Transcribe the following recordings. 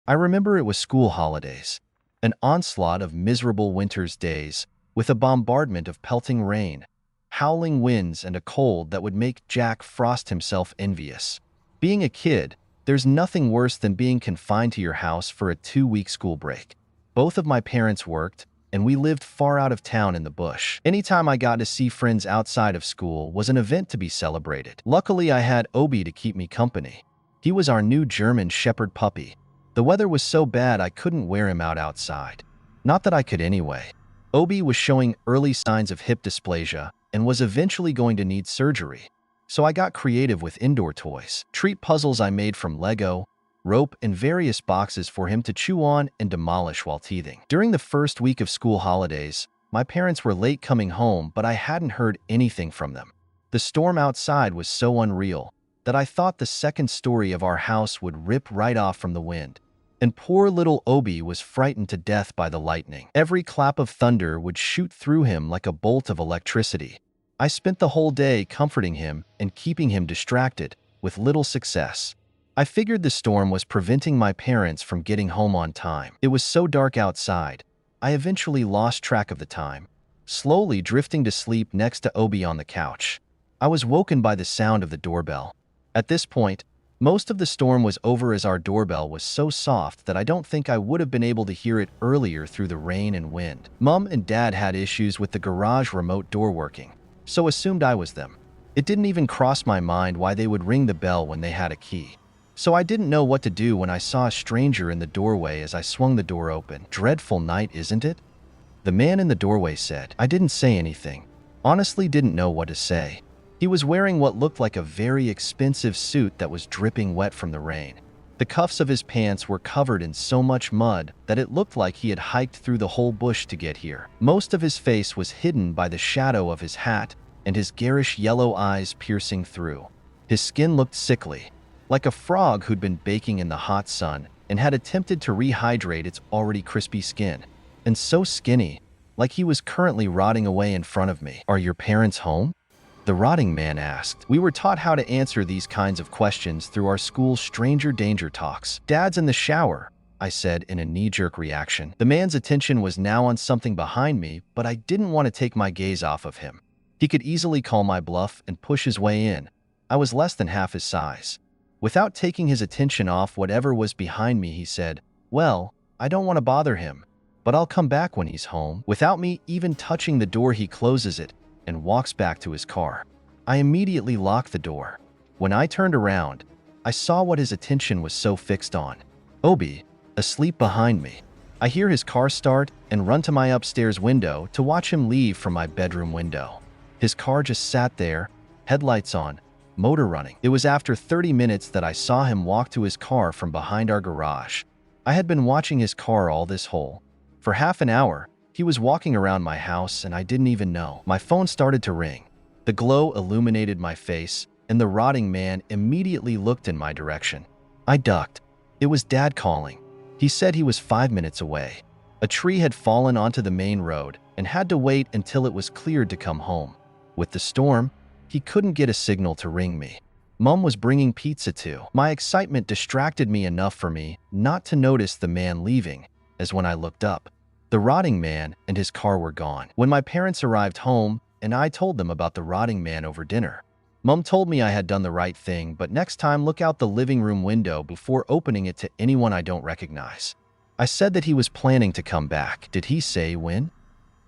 I remember it was school holidays, an onslaught of miserable winter's days, with a bombardment of pelting rain, howling winds, and a cold that would make Jack Frost himself envious. Being a kid, there's nothing worse than being confined to your house for a 2-week school break. Both of my parents worked, and we lived far out of town in the bush. Anytime I got to see friends outside of school was an event to be celebrated. Luckily, I had Obi to keep me company. He was our new German Shepherd puppy. The weather was so bad I couldn't wear him out outside. Not that I could anyway. Obi was showing early signs of hip dysplasia and was eventually going to need surgery. So I got creative with indoor toys, treat puzzles I made from Lego, rope, and various boxes for him to chew on and demolish while teething. During the first week of school holidays, my parents were late coming home, but I hadn't heard anything from them. The storm outside was so unreal that I thought the second story of our house would rip right off from the wind. And poor little Obi was frightened to death by the lightning. Every clap of thunder would shoot through him like a bolt of electricity. I spent the whole day comforting him and keeping him distracted, with little success. I figured the storm was preventing my parents from getting home on time. It was so dark outside, I eventually lost track of the time, slowly drifting to sleep next to Obi on the couch. I was woken by the sound of the doorbell. At this point, most of the storm was over, as our doorbell was so soft that I don't think I would have been able to hear it earlier through the rain and wind. Mom and Dad had issues with the garage remote door working, so assumed I was them. It didn't even cross my mind why they would ring the bell when they had a key. So I didn't know what to do when I saw a stranger in the doorway as I swung the door open. Dreadful night, isn't it? The man in the doorway said. I didn't say anything. Honestly, didn't know what to say. He was wearing what looked like a very expensive suit that was dripping wet from the rain. The cuffs of his pants were covered in so much mud that it looked like he had hiked through the whole bush to get here. Most of his face was hidden by the shadow of his hat and his garish yellow eyes piercing through. His skin looked sickly, like a frog who'd been baking in the hot sun and had attempted to rehydrate its already crispy skin. And so skinny, like he was currently rotting away in front of me. Are your parents home? The rotting man asked. We were taught how to answer these kinds of questions through our school's stranger danger talks. Dad's in the shower, I said in a knee-jerk reaction. The man's attention was now on something behind me, but I didn't want to take my gaze off of him. He could easily call my bluff and push his way in. I was less than half his size. Without taking his attention off whatever was behind me, he said, "Well, I don't want to bother him, but I'll come back when he's home." Without me even touching the door, he closes it and walks back to his car. I immediately locked the door. When I turned around, I saw what his attention was so fixed on. Obi, asleep behind me. I hear his car start and run to my upstairs window to watch him leave from my bedroom window. His car just sat there, headlights on, motor running. It was after 30 minutes that I saw him walk to his car from behind our garage. I had been watching his car all this whole. For half an hour, he was walking around my house and I didn't even know. My phone started to ring. The glow illuminated my face, and the rotting man immediately looked in my direction. I ducked. It was Dad calling. He said he was 5 minutes away. A tree had fallen onto the main road and had to wait until it was cleared to come home. With the storm, he couldn't get a signal to ring me. Mom was bringing pizza too. My excitement distracted me enough for me not to notice the man leaving, as when I looked up, the rotting man and his car were gone. When my parents arrived home and I told them about the rotting man over dinner, Mom told me I had done the right thing, but next time look out the living room window before opening it to anyone I don't recognize. I said that he was planning to come back. Did he say when?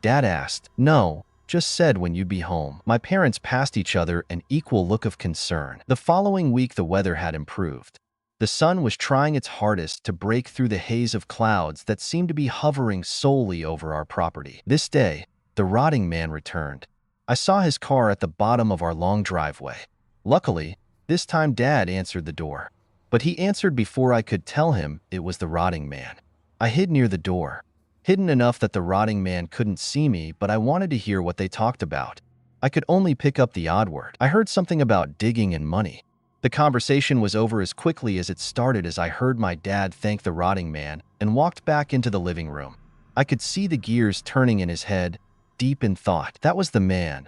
Dad asked. No, just said when you'd be home. My parents passed each other an equal look of concern. The following week the weather had improved. The sun was trying its hardest to break through the haze of clouds that seemed to be hovering solely over our property. This day, the rotting man returned. I saw his car at the bottom of our long driveway. Luckily, this time Dad answered the door. But he answered before I could tell him it was the rotting man. I hid near the door, hidden enough that the rotting man couldn't see me, but I wanted to hear what they talked about. I could only pick up the odd word. I heard something about digging and money. The conversation was over as quickly as it started as I heard my dad thank the rotting man and walked back into the living room. I could see the gears turning in his head, deep in thought. That was the man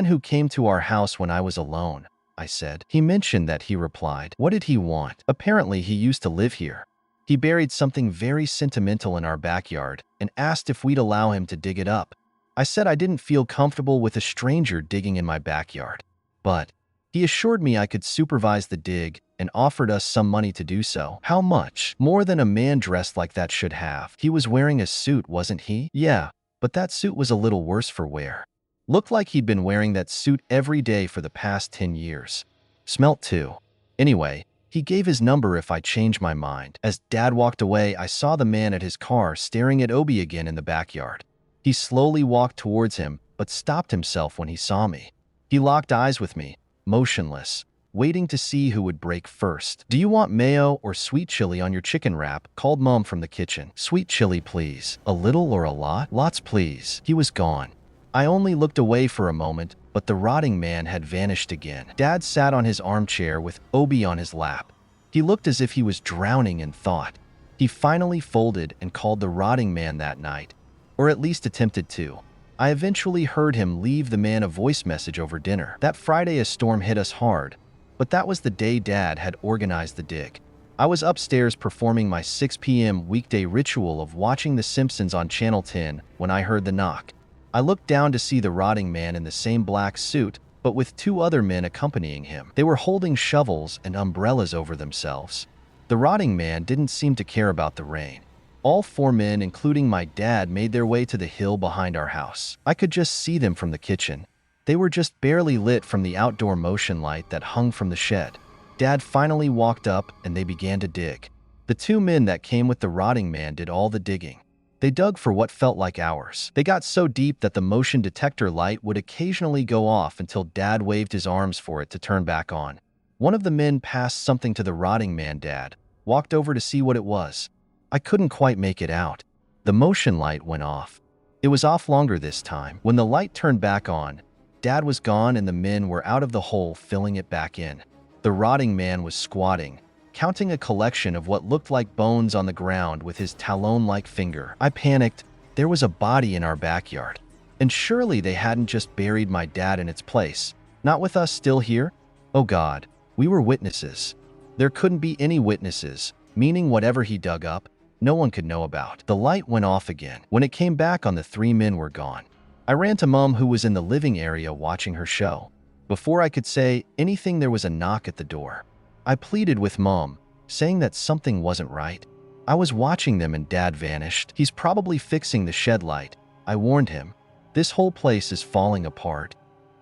who came to our house when I was alone, I said. He mentioned that, he replied. What did he want? Apparently he used to live here. He buried something very sentimental in our backyard and asked if we'd allow him to dig it up. I said I didn't feel comfortable with a stranger digging in my backyard, but he assured me I could supervise the dig and offered us some money to do so. How much? More than a man dressed like that should have. He was wearing a suit, wasn't he? Yeah, but that suit was a little worse for wear. Looked like he'd been wearing that suit every day for the past 10 years. Smelt too. Anyway, he gave his number if I changed my mind. As Dad walked away, I saw the man at his car staring at Obi again in the backyard. He slowly walked towards him, but stopped himself when he saw me. He locked eyes with me, motionless, waiting to see who would break first. "Do you want mayo or sweet chili on your chicken wrap?" called Mom from the kitchen. "Sweet chili, please. A little or a lot?" "Lots, please." He was gone. I only looked away for a moment, but the rotting man had vanished again. Dad sat on his armchair with Obi on his lap. He looked as if he was drowning in thought. He finally folded and called the rotting man that night, or at least attempted to. I eventually heard him leave the man a voice message over dinner. That Friday a storm hit us hard, but that was the day Dad had organized the dig. I was upstairs performing my 6 p.m. weekday ritual of watching The Simpsons on Channel 10 when I heard the knock. I looked down to see the rotting man in the same black suit, but with 2 other men accompanying him. They were holding shovels and umbrellas over themselves. The rotting man didn't seem to care about the rain. All 4 men, including my dad, made their way to the hill behind our house. I could just see them from the kitchen. They were just barely lit from the outdoor motion light that hung from the shed. Dad finally walked up and they began to dig. The 2 men that came with the rotting man did all the digging. They dug for what felt like hours. They got so deep that the motion detector light would occasionally go off until Dad waved his arms for it to turn back on. One of the men passed something to the rotting man. Dad walked over to see what it was. I couldn't quite make it out. The motion light went off. It was off longer this time. When the light turned back on, Dad was gone and the men were out of the hole filling it back in. The rotting man was squatting, counting a collection of what looked like bones on the ground with his talon-like finger. I panicked. There was a body in our backyard. And surely they hadn't just buried my dad in its place. Not with us still here? Oh God, we were witnesses. There couldn't be any witnesses, meaning whatever he dug up, no one could know about. The light went off again. When it came back on, the 3 men were gone. I ran to Mom, who was in the living area watching her show. Before I could say anything, there was a knock at the door. I pleaded with Mom, saying that something wasn't right. I was watching them and Dad vanished. "He's probably fixing the shed light," I warned him. "This whole place is falling apart,"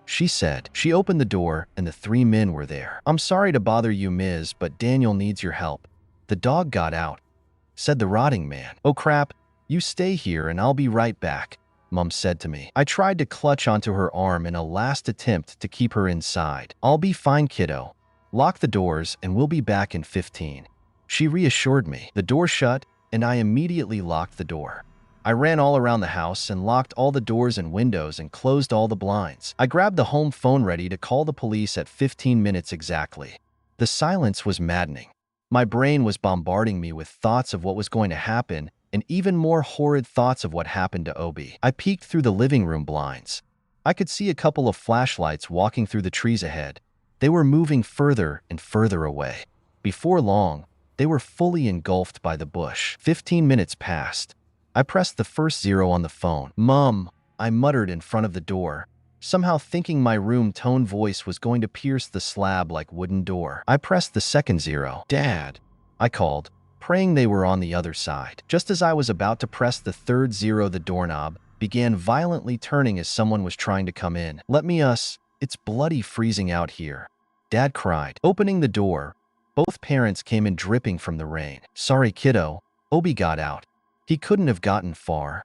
she said. She opened the door and the 3 men were there. "I'm sorry to bother you, Ms., but Daniel needs your help. The dog got out," said the rotting man. "Oh crap, you stay here and I'll be right back," Mom said to me. I tried to clutch onto her arm in a last attempt to keep her inside. "I'll be fine, kiddo. Lock the doors and we'll be back in 15. She reassured me. The door shut and I immediately locked the door. I ran all around the house and locked all the doors and windows and closed all the blinds. I grabbed the home phone ready to call the police at 15 minutes exactly. The silence was maddening. My brain was bombarding me with thoughts of what was going to happen and even more horrid thoughts of what happened to Obi. I peeked through the living room blinds. I could see a couple of flashlights walking through the trees ahead. They were moving further and further away. Before long, they were fully engulfed by the bush. 15 minutes passed. I pressed the first 0 on the phone. "Mom," I muttered in front of the door, somehow thinking my room tone voice was going to pierce the slab like wooden door. I pressed the second 0. "Dad," I called, praying they were on the other side. Just as I was about to press the third 0, the doorknob began violently turning as someone was trying to come in. "Let me it's bloody freezing out here," Dad cried. Opening the door, both parents came in dripping from the rain. "Sorry, kiddo. Obi got out. He couldn't have gotten far,"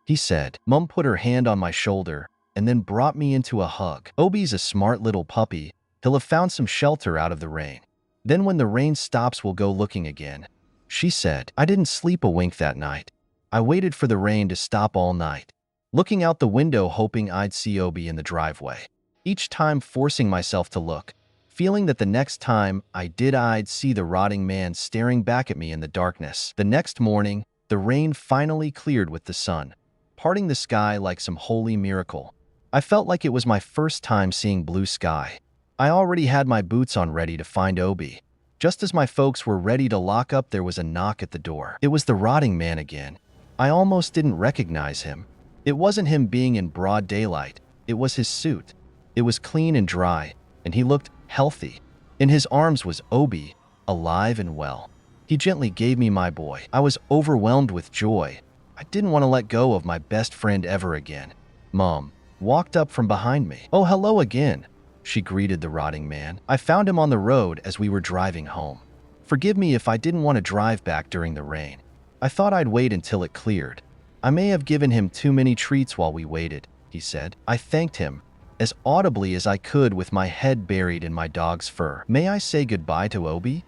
he said. Mom put her hand on my shoulder and then brought me into a hug. "Obi's a smart little puppy. He'll have found some shelter out of the rain. Then when the rain stops, we'll go looking again," she said. I didn't sleep a wink that night. I waited for the rain to stop all night, looking out the window hoping I'd see Obi in the driveway. Each time forcing myself to look, feeling that the next time I did, I'd see the rotting man staring back at me in the darkness. The next morning, the rain finally cleared with the sun, parting the sky like some holy miracle. I felt like it was my first time seeing blue sky. I already had my boots on ready to find Obi. Just as my folks were ready to lock up, there was a knock at the door. It was the rotting man again. I almost didn't recognize him. It wasn't him being in broad daylight. It was his suit. It was clean and dry, and he looked healthy. In his arms was Obi, alive and well. He gently gave me my boy. I was overwhelmed with joy. I didn't want to let go of my best friend ever again. Mom walked up from behind me. "Oh, hello again," she greeted the rotting man. "I found him on the road as we were driving home. Forgive me if I didn't want to drive back during the rain. I thought I'd wait until it cleared. I may have given him too many treats while we waited," he said. I thanked him as audibly as I could with my head buried in my dog's fur. "May I say goodbye to Obi?"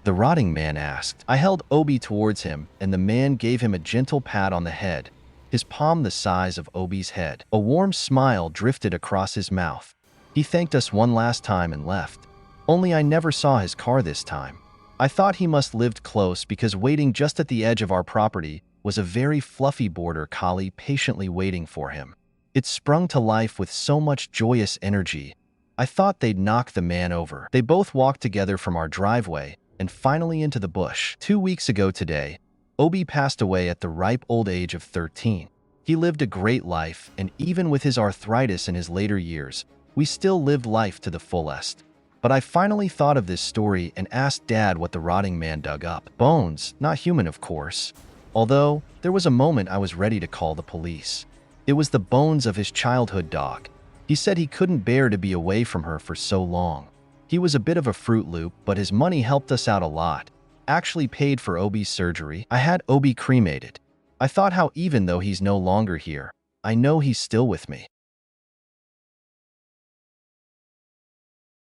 the rotting man asked. I held Obi towards him, and the man gave him a gentle pat on the head, his palm the size of Obi's head. A warm smile drifted across his mouth. He thanked us one last time and left. Only I never saw his car this time. I thought he must lived close because waiting just at the edge of our property was a very fluffy border collie patiently waiting for him. It sprung to life with so much joyous energy. I thought they'd knock the man over. They both walked together from our driveway and finally into the bush. 2 weeks ago today, Obi passed away at the ripe old age of 13. He lived a great life, and even with his arthritis in his later years, we still lived life to the fullest. But I finally thought of this story and asked Dad what the rotting man dug up. Bones, not human, of course. Although, there was a moment I was ready to call the police. It was the bones of his childhood dog. He said he couldn't bear to be away from her for so long. He was a bit of a Fruit Loop, but his money helped us out a lot. Actually paid for Obi's surgery. I had Obi cremated. I thought how even though he's no longer here, I know he's still with me.